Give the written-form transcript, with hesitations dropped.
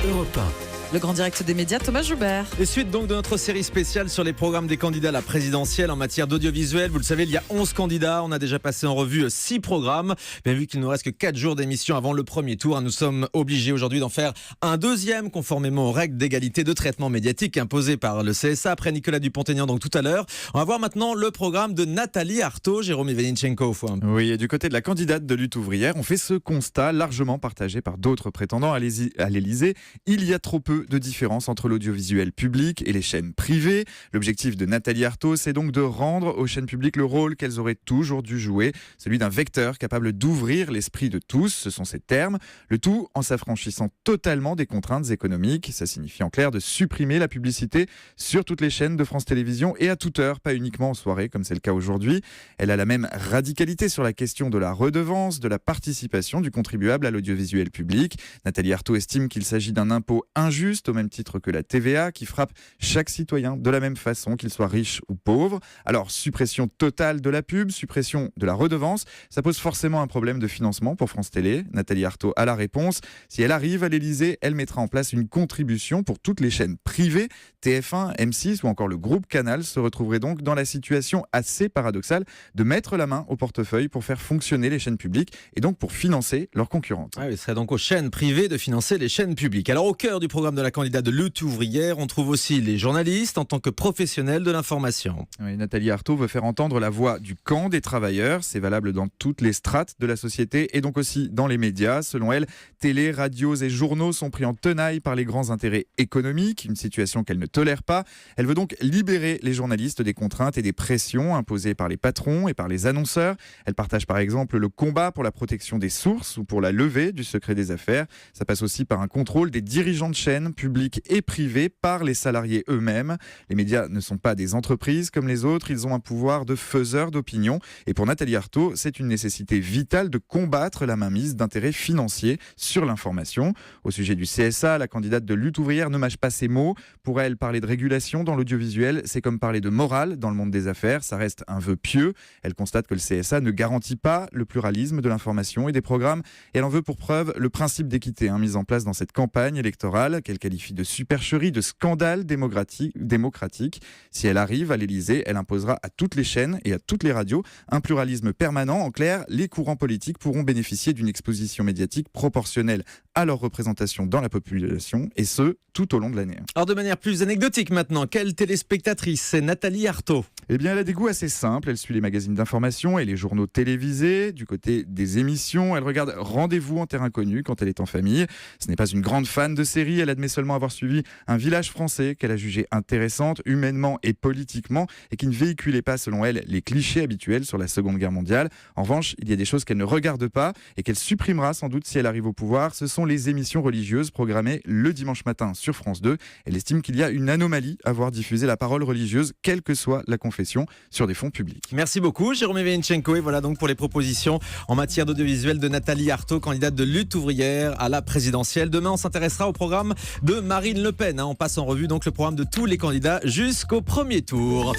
Europe 1. Le grand direct des médias, Thomas Joubert. Et suite donc de notre série spéciale sur les programmes des candidats à la présidentielle en matière d'audiovisuel. Vous le savez, il y a 11 candidats. On a déjà passé en revue 6 programmes. Bien vu qu'il nous reste que 4 jours d'émission avant le premier tour, nous sommes obligés aujourd'hui d'en faire un deuxième conformément aux règles d'égalité de traitement médiatique imposées par le CSA après Nicolas Dupont-Aignan donc tout à l'heure. On va voir maintenant le programme de Nathalie Arthaud, Jérôme Ivanichenko. Oui, et du côté de la candidate de Lutte ouvrière, on fait ce constat largement partagé par d'autres prétendants à l'Élysée. Il y a trop peu de différence entre l'audiovisuel public et les chaînes privées. L'objectif de Nathalie Arthaud, c'est donc de rendre aux chaînes publiques le rôle qu'elles auraient toujours dû jouer, celui d'un vecteur capable d'ouvrir l'esprit de tous, ce sont ses termes, le tout en s'affranchissant totalement des contraintes économiques. Ça signifie en clair de supprimer la publicité sur toutes les chaînes de France Télévisions et à toute heure, pas uniquement en soirée comme c'est le cas aujourd'hui. Elle a la même radicalité sur la question de la redevance, de la participation du contribuable à l'audiovisuel public. Nathalie Arthaud estime qu'il s'agit d'un impôt injuste, au même titre que la TVA, qui frappe chaque citoyen de la même façon, qu'il soit riche ou pauvre. Alors, suppression totale de la pub, suppression de la redevance, ça pose forcément un problème de financement pour France Télé. Nathalie Arthaud a la réponse. Si elle arrive à l'Élysée, elle mettra en place une contribution pour toutes les chaînes privées. TF1, M6 ou encore le groupe Canal se retrouveraient donc dans la situation assez paradoxale de mettre la main au portefeuille pour faire fonctionner les chaînes publiques et donc pour financer leurs concurrentes. Il serait donc aux chaînes privées de financer les chaînes publiques. Alors, au cœur du programme de la candidate de Lutte ouvrière, on trouve aussi les journalistes en tant que professionnels de l'information. Oui, Nathalie Arthaud veut faire entendre la voix du camp des travailleurs. C'est valable dans toutes les strates de la société et donc aussi dans les médias. Selon elle, télé, radios et journaux sont pris en tenaille par les grands intérêts économiques, une situation qu'elle ne tolère pas. Elle veut donc libérer les journalistes des contraintes et des pressions imposées par les patrons et par les annonceurs. Elle partage par exemple le combat pour la protection des sources ou pour la levée du secret des affaires. Ça passe aussi par un contrôle des dirigeants de chaînes publics et privés par les salariés eux-mêmes. Les médias ne sont pas des entreprises comme les autres, ils ont un pouvoir de faiseur d'opinion. Et pour Nathalie Arthaud, c'est une nécessité vitale de combattre la mainmise d'intérêts financiers sur l'information. Au sujet du CSA, la candidate de Lutte ouvrière ne mâche pas ses mots. Pour elle, parler de régulation dans l'audiovisuel, c'est comme parler de morale dans le monde des affaires. Ça reste un vœu pieux. Elle constate que le CSA ne garantit pas le pluralisme de l'information et des programmes. Et elle en veut pour preuve le principe d'équité mis en place dans cette campagne électorale qu'elle qualifie de supercherie, de scandale démocratique. Si elle arrive à l'Élysée, elle imposera à toutes les chaînes et à toutes les radios un pluralisme permanent. En clair, les courants politiques pourront bénéficier d'une exposition médiatique proportionnelle à leur représentation dans la population, et ce, tout au long de l'année. Alors de manière plus anecdotique maintenant, quelle téléspectatrice c'est Nathalie Arthaud? Eh bien, elle a des goûts assez simples. Elle suit les magazines d'information et les journaux télévisés. Du côté des émissions, elle regarde Rendez-vous en terre inconnue quand elle est en famille. Ce n'est pas une grande fan de séries. Elle admet seulement avoir suivi Un village français qu'elle a jugé intéressante, humainement et politiquement, et qui ne véhiculait pas, selon elle, les clichés habituels sur la Seconde Guerre mondiale. En revanche, il y a des choses qu'elle ne regarde pas et qu'elle supprimera sans doute si elle arrive au pouvoir. Ce sont les émissions religieuses programmées le dimanche matin sur France 2. Elle estime qu'il y a une anomalie à voir diffuser la parole religieuse, quelle que soit la confession, sur des fonds publics. Merci beaucoup Jérôme Ivanichenko. Et voilà donc pour les propositions en matière d'audiovisuel de Nathalie Arthaud, candidate de Lutte ouvrière à la présidentielle. Demain, on s'intéressera au programme de Marine Le Pen. On passe en revue donc le programme de tous les candidats jusqu'au premier tour.